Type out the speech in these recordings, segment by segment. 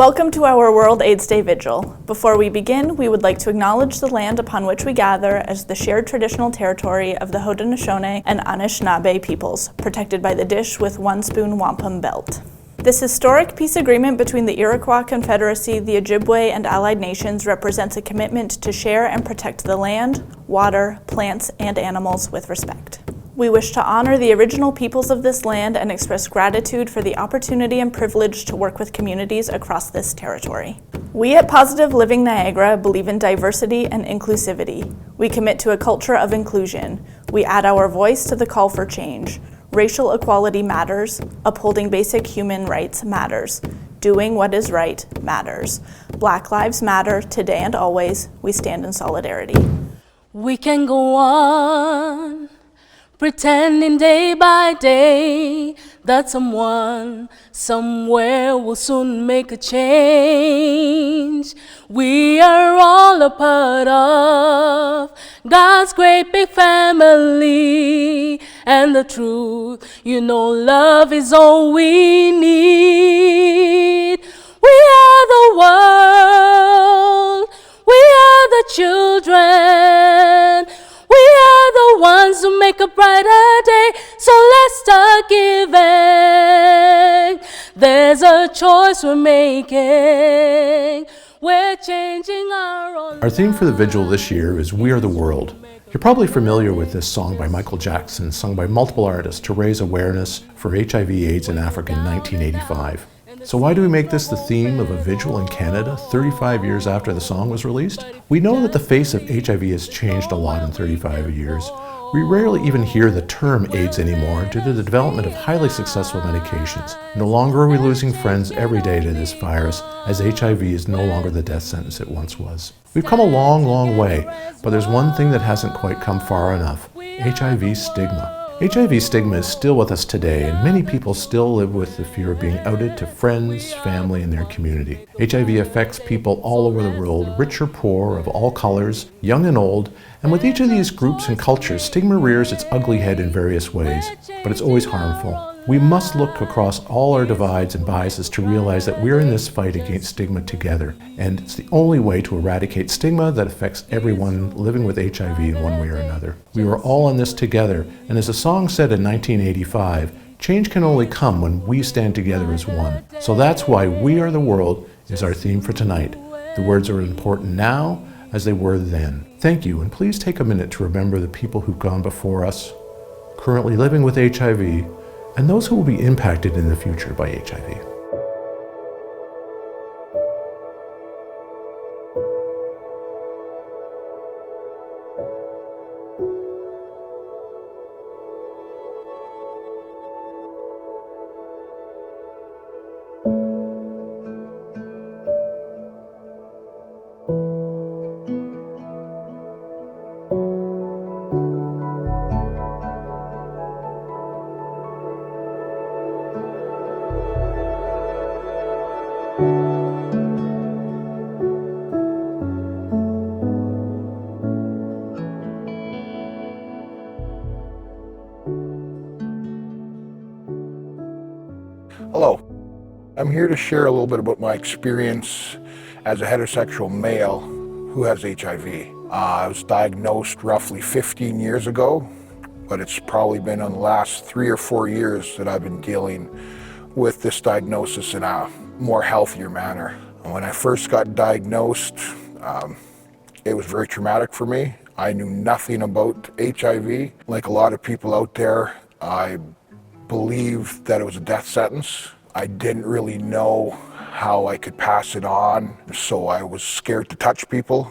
Welcome to our World AIDS Day Vigil. Before we begin, we would like to acknowledge the land upon which we gather as the shared traditional territory of the Haudenosaunee and Anishinaabe peoples, protected by the Dish with One Spoon Wampum Belt. This historic peace agreement between the Iroquois Confederacy, the Ojibwe, and allied nations represents a commitment to share and protect the land, water, plants, and animals with respect. We wish to honor the original peoples of this land and express gratitude for the opportunity and privilege to work with communities across this territory. We at Positive Living Niagara believe in diversity and inclusivity. We commit to a culture of inclusion. We add our voice to the call for change. Racial equality matters. Upholding basic human rights matters. Doing what is right matters. Black lives matter today and always. We stand in solidarity. We can go on pretending day by day that someone somewhere will soon make a change. We are all a part of God's great big family, and the truth, love is all we need. We are the world, we are the children, we are the ones who make a brighter day, so let's start giving. There's a choice we're making. We're changing our own. Our theme for the Vigil this year is We Are the World. You're probably familiar with this song by Michael Jackson, sung by multiple artists to raise awareness for HIV/AIDS in Africa in 1985. So why do we make this the theme of a vigil in Canada 35 years after the song was released? We know that the face of HIV has changed a lot in 35 years. We rarely even hear the term AIDS anymore due to the development of highly successful medications. No longer are we losing friends every day to this virus, as HIV is no longer the death sentence it once was. We've come a long, long way, but there's one thing that hasn't quite come far enough: HIV stigma. HIV stigma is still with us today, and many people still live with the fear of being outed to friends, family, and their community. HIV affects people all over the world, rich or poor, of all colors, young and old, and with each of these groups and cultures, stigma rears its ugly head in various ways, but it's always harmful. We must look across all our divides and biases to realize that we're in this fight against stigma together, and it's the only way to eradicate stigma that affects everyone living with HIV in one way or another. We are all in this together, and as the song said in 1985, change can only come when we stand together as one. So that's why We Are the World is our theme for tonight. The words are important now as they were then. Thank you, and please take a minute to remember the people who've gone before us, currently living with HIV, and those who will be impacted in the future by HIV. Hello, I'm here to share a little bit about my experience as a heterosexual male who has HIV. I was diagnosed roughly 15 years ago, but it's probably been in the last 3 or 4 years that I've been dealing with this diagnosis in a more healthier manner. When I first got diagnosed, it was very traumatic for me. I knew nothing about HIV. Like a lot of people out there, I believed that it was a death sentence. I didn't really know how I could pass it on, so I was scared to touch people.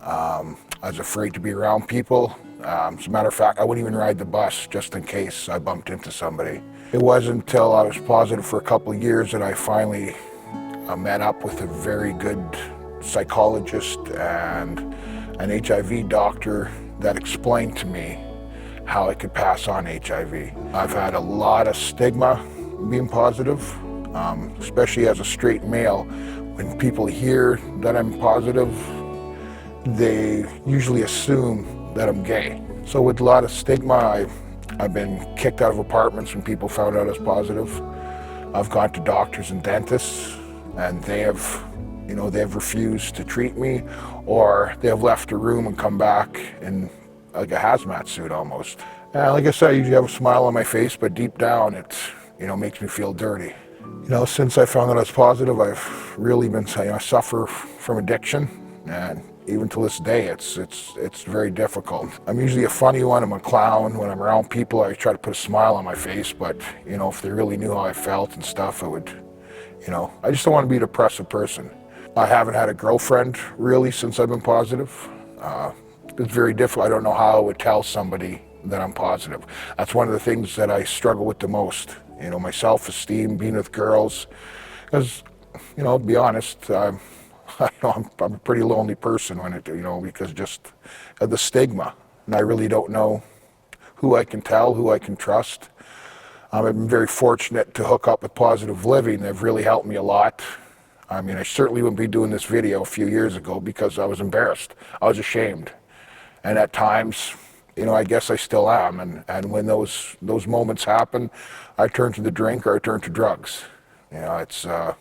I was afraid to be around people. As a matter of fact, I wouldn't even ride the bus just in case I bumped into somebody. It wasn't until I was positive for a couple of years that I finally met up with a very good psychologist and an HIV doctor that explained to me how I could pass on HIV. I've had a lot of stigma being positive, especially as a straight male. When people hear that I'm positive, they usually assume that I'm gay. So with a lot of stigma, I've been kicked out of apartments when people found out I was positive. I've gone to doctors and dentists and they have refused to treat me, or they have left a room and come back in like a hazmat suit almost. And like I said, I usually have a smile on my face, but deep down it makes me feel dirty. Since I found that I was positive, I've really been, I suffer from addiction, and even to this day, it's very difficult. I'm usually a funny one. I'm a clown. When I'm around people, I try to put a smile on my face, but if they really knew how I felt and stuff, it would, I just don't want to be a depressive person. I haven't had a girlfriend really since I've been positive. It's very difficult. I don't know how I would tell somebody that I'm positive. That's one of the things that I struggle with the most. My self-esteem, being with girls, because, to be honest, I'm a pretty lonely person when because just of the stigma, and I really don't know who I can tell, who I can trust. I've been very fortunate to hook up with Positive Living. They've really helped me a lot. I mean, I certainly wouldn't be doing this video a few years ago because I was embarrassed. I was ashamed. And at times, I guess I still am. And when those moments happen, I turn to the drink or I turn to drugs. It's, I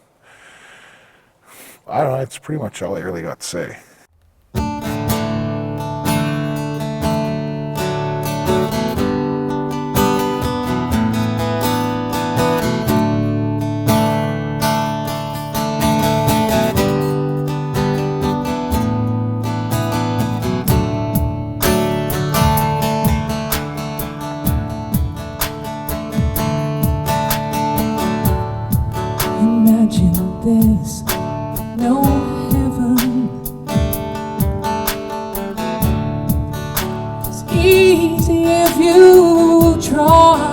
don't know, it's pretty much all I really got to say. Imagine there's no heaven. It's easy if you try.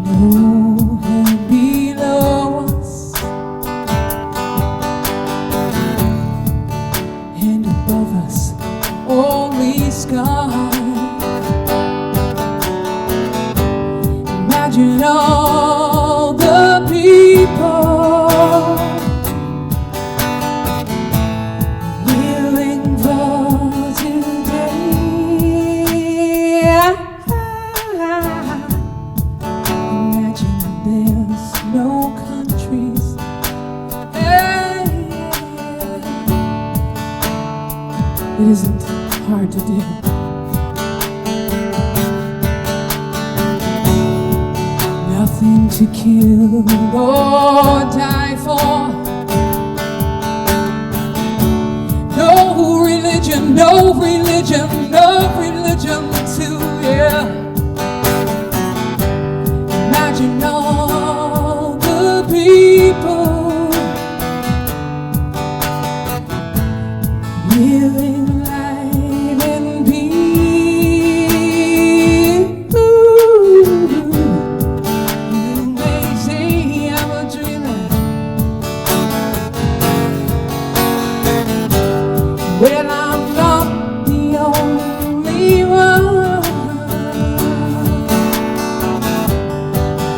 No hell below us, and above us only sky. Imagine all the people living for today. Imagine there's no countries. It isn't hard to do. Nothing to kill or die for. No religion, no religion, no religion to, Imagine all the people living life in peace. Well, I'm not the only one.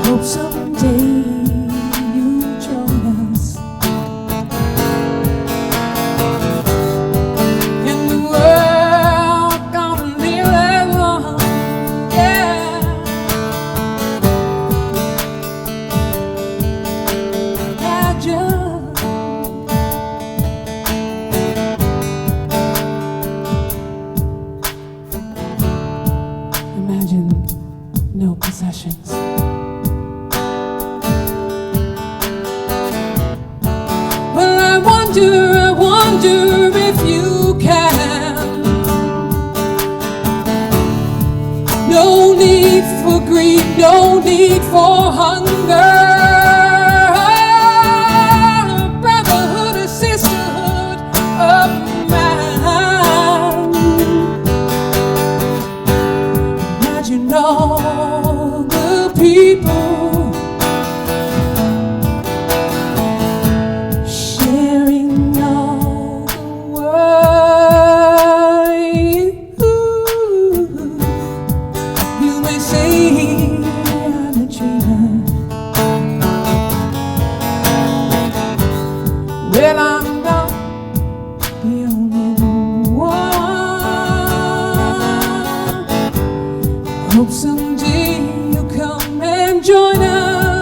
Hope someday you'll join us in the world gonna live as one. Imagine no possessions. Well, I wonder if you can. No need for greed, no need for hunger. Brotherhood or sisterhood of man. Imagine all the people sharing all the world. You may say I'm a dreamer. Well, I'm not the only one. Hope someday you'll come and join us.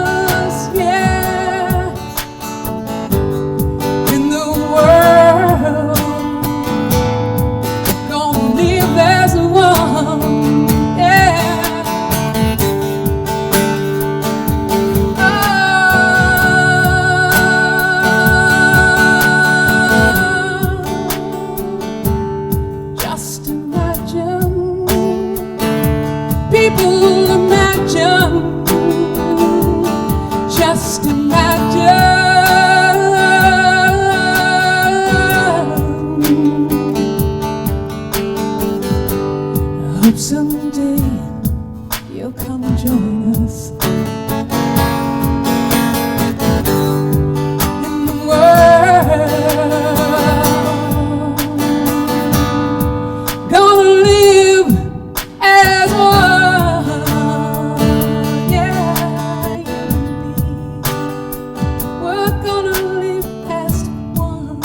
people imagine, just imagine. I hope someday you'll come and join us in the world. Gonna live as one, yeah, you and me. We're gonna live as one.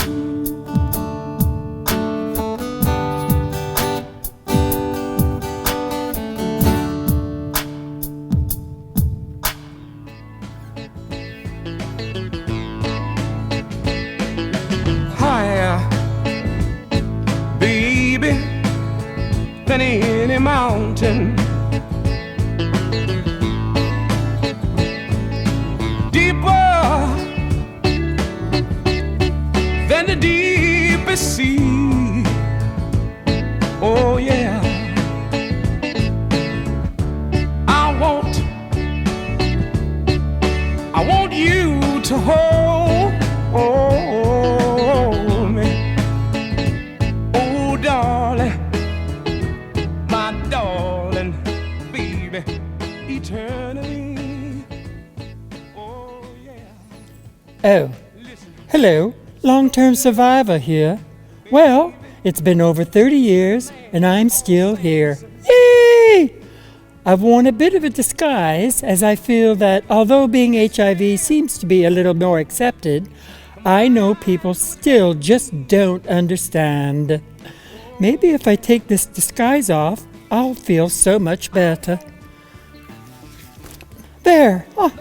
Higher, baby, than any mountain. Deeper than the deepest sea. Oh yeah. I want you to hold me. Oh darling, my darling baby, eternally. Oh yeah. Oh, hello, long-term survivor here. Well, it's been over 30 years and I'm still here. Yay! I've worn a bit of a disguise as I feel that although being HIV seems to be a little more accepted, I know people still just don't understand. Maybe if I take this disguise off, I'll feel so much better. There. Oh.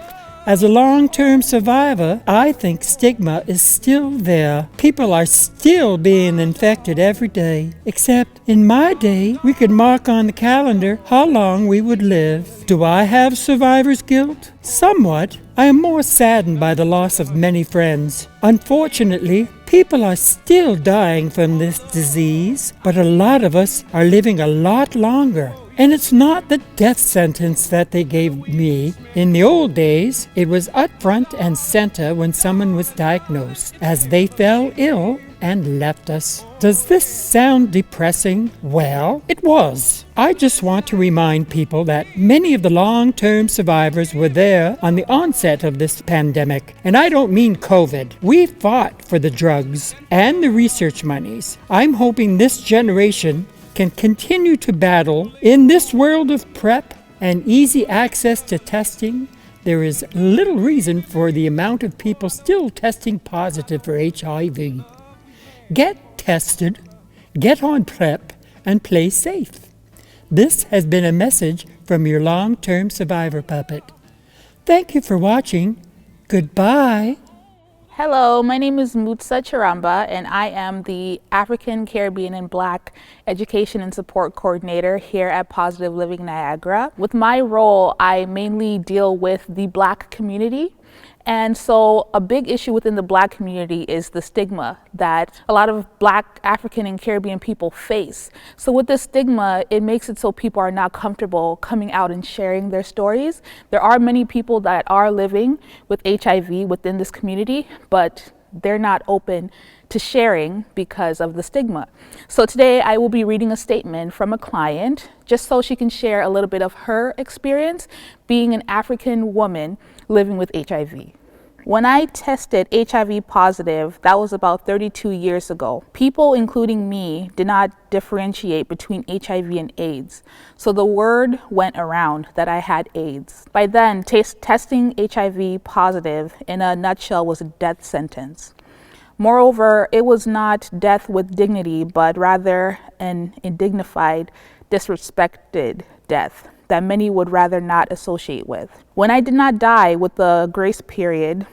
As a long-term survivor, I think stigma is still there. People are still being infected every day. Except in my day, we could mark on the calendar how long we would live. Do I have survivor's guilt? Somewhat. I am more saddened by the loss of many friends. Unfortunately, people are still dying from this disease, but a lot of us are living a lot longer. And it's not the death sentence that they gave me. In the old days, it was up front and center when someone was diagnosed, as they fell ill and left us. Does this sound depressing? Well, it was. I just want to remind people that many of the long-term survivors were there on the onset of this pandemic. And I don't mean COVID. We fought for the drugs and the research monies. I'm hoping this generation can continue to battle. In this world of PrEP and easy access to testing, there is little reason for the amount of people still testing positive for HIV. Get tested, get on PrEP, and play safe. This has been a message from your long-term survivor puppet. Thank you for watching. Goodbye. Hello, my name is Mutsa Charamba, and I am the African, Caribbean, and Black Education and Support Coordinator here at Positive Living Niagara. With my role, I mainly deal with the Black community. And so a big issue within the Black community is the stigma that a lot of Black, African, and Caribbean people face. So with this stigma, it makes it so people are not comfortable coming out and sharing their stories. There are many people that are living with HIV within this community, but they're not open to sharing because of the stigma. So today I will be reading a statement from a client just so she can share a little bit of her experience being an African woman living with HIV. When I tested HIV positive, that was about 32 years ago. People, including me, did not differentiate between HIV and AIDS. So the word went around that I had AIDS. By then, testing HIV positive in a nutshell was a death sentence. Moreover, it was not death with dignity, but rather an undignified, disrespected death that many would rather not associate with. When I did not die with the grace period,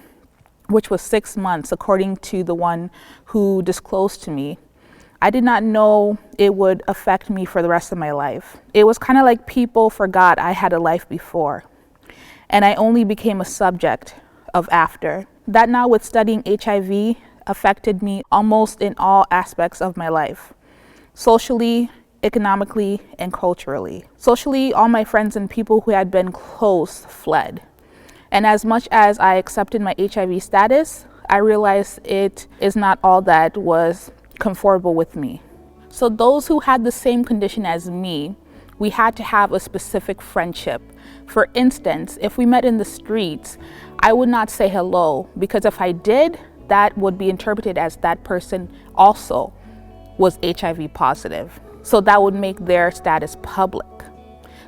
which was 6 months, according to the one who disclosed to me, I did not know it would affect me for the rest of my life. It was kind of like people forgot I had a life before, and I only became a subject of after. That now with studying HIV affected me almost in all aspects of my life. Socially, economically, and culturally. Socially, all my friends and people who had been close fled. And as much as I accepted my HIV status, I realized it is not all that was comfortable with me. So those who had the same condition as me, we had to have a specific friendship. For instance, if we met in the streets, I would not say hello, because if I did, that would be interpreted as that person also was HIV positive. So that would make their status public.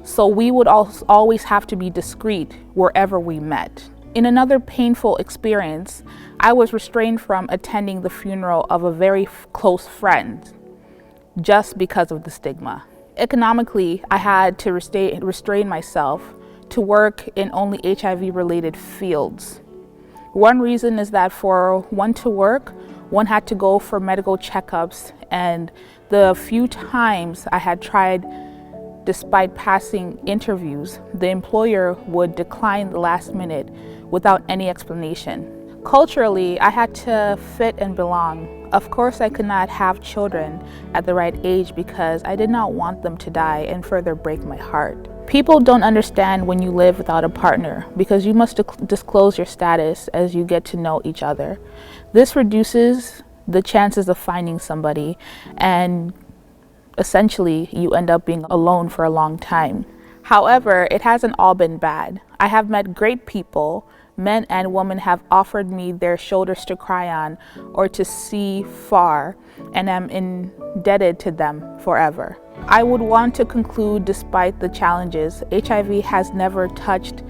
So we would always have to be discreet wherever we met. In another painful experience, I was restrained from attending the funeral of a very close friend just because of the stigma. Economically, I had to restrain myself to work in only HIV-related fields. One reason is that for one to work, one had to go for medical checkups, and the few times I had tried, despite passing interviews, the employer would decline the last minute without any explanation. Culturally, I had to fit and belong. Of course, I could not have children at the right age because I did not want them to die and further break my heart. People don't understand when you live without a partner because you must disclose your status as you get to know each other. This reduces the chances of finding somebody, and essentially you end up being alone for a long time. However, it hasn't all been bad. I have met great people. Men and women have offered me their shoulders to cry on or to see far, and am indebted to them forever. I would want to conclude, despite the challenges, HIV has never touched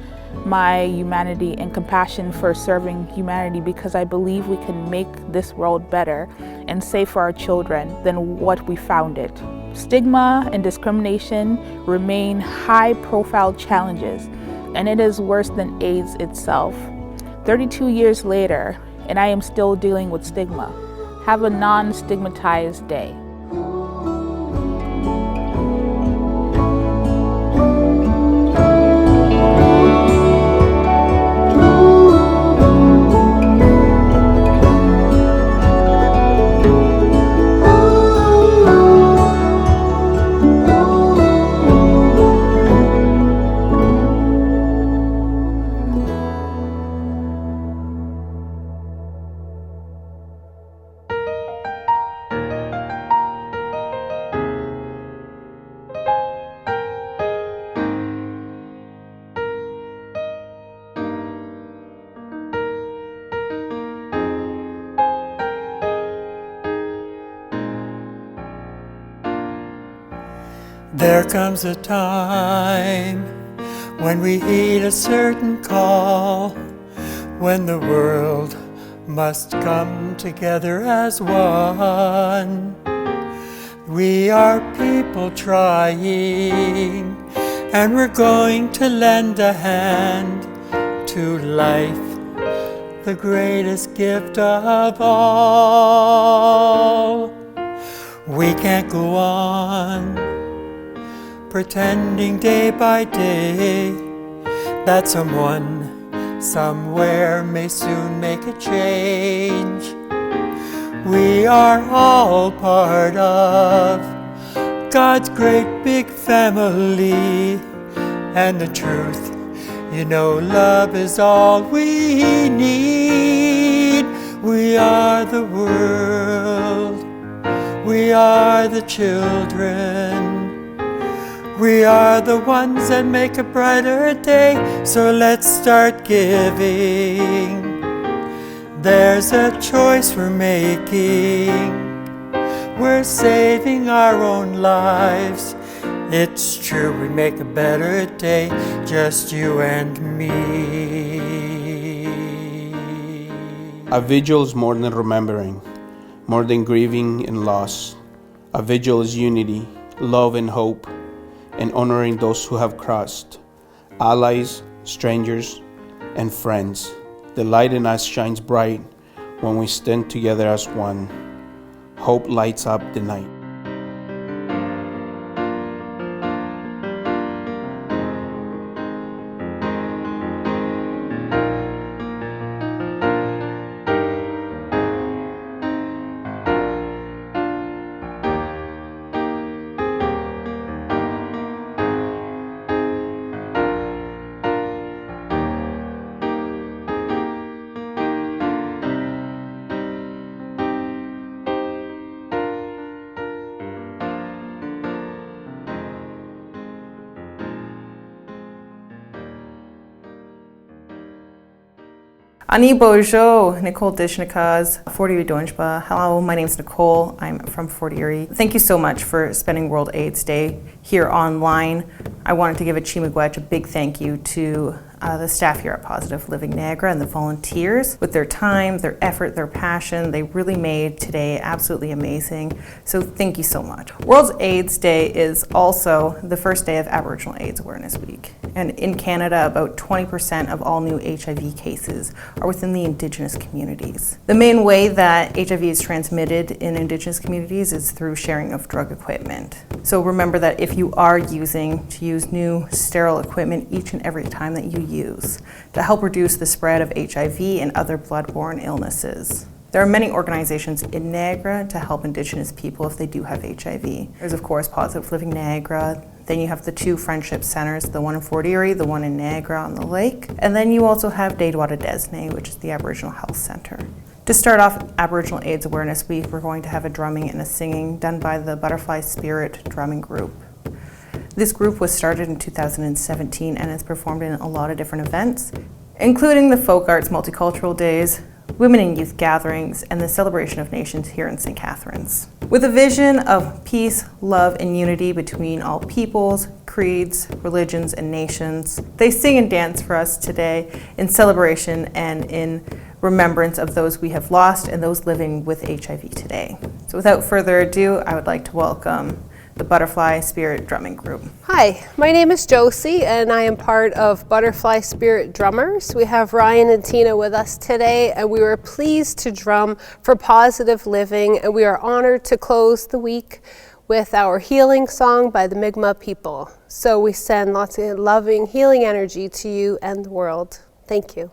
my humanity and compassion for serving humanity, because I believe we can make this world better and safe for our children than what we found it. Stigma and discrimination remain high-profile challenges, and it is worse than AIDS itself. 32 years later, and I am still dealing with stigma. Have a non-stigmatized day. There comes a time when we heed a certain call, when the world must come together as one. We are people trying, and we're going to lend a hand to life, the greatest gift of all. We can't go on pretending day by day that someone somewhere may soon make a change. We are all part of God's great big family, and the truth, you know, love is all we need. We are the world, we are the children, we are the ones that make a brighter day, so let's start giving. There's a choice we're making. We're saving our own lives. It's true, we make a better day, just you and me. A vigil is more than remembering, more than grieving and loss. A vigil is unity, love and hope, and honoring those who have crossed, allies, strangers, and friends. The light in us shines bright when we stand together as one. Hope lights up the night. Ani Bojo, Nicole Dishnakaz, Fort Erie Donjba. Hello, my name is Nicole. I'm from Fort Erie. Thank you so much for spending World AIDS Day here online. I wanted to give a Chimagwech a big thank you to the staff here at Positive Living Niagara and the volunteers. With their time, their effort, their passion, they really made today absolutely amazing. So thank you so much. World AIDS Day is also the first day of Aboriginal AIDS Awareness Week. And in Canada, about 20% of all new HIV cases are within the Indigenous communities. The main way that HIV is transmitted in Indigenous communities is through sharing of drug equipment. So remember that if you are using, to use new sterile equipment each and every time that you use to help reduce the spread of HIV and other bloodborne illnesses. There are many organizations in Niagara to help Indigenous people if they do have HIV. There's of course Positive Living Niagara, then you have the 2 friendship centers, the one in Fort Erie, the one in Niagara on the lake, and then you also have Daidwada Desne, which is the Aboriginal Health Center. To start off Aboriginal AIDS Awareness Week, we're going to have a drumming and a singing done by the Butterfly Spirit Drumming Group. This group was started in 2017 and has performed in a lot of different events, including the Folk Arts Multicultural Days, Women and Youth Gatherings, and the Celebration of Nations here in St. Catharines. With a vision of peace, love, and unity between all peoples, creeds, religions, and nations, they sing and dance for us today in celebration and in remembrance of those we have lost and those living with HIV today. So without further ado, I would like to welcome the Butterfly Spirit Drumming Group. Hi, my name is Josie and I am part of Butterfly Spirit Drummers. We have Ryan and Tina with us today and we were pleased to drum for Positive Living, and we are honored to close the week with our healing song by the Mi'kmaq people. So we send lots of loving, healing energy to you and the world. Thank you.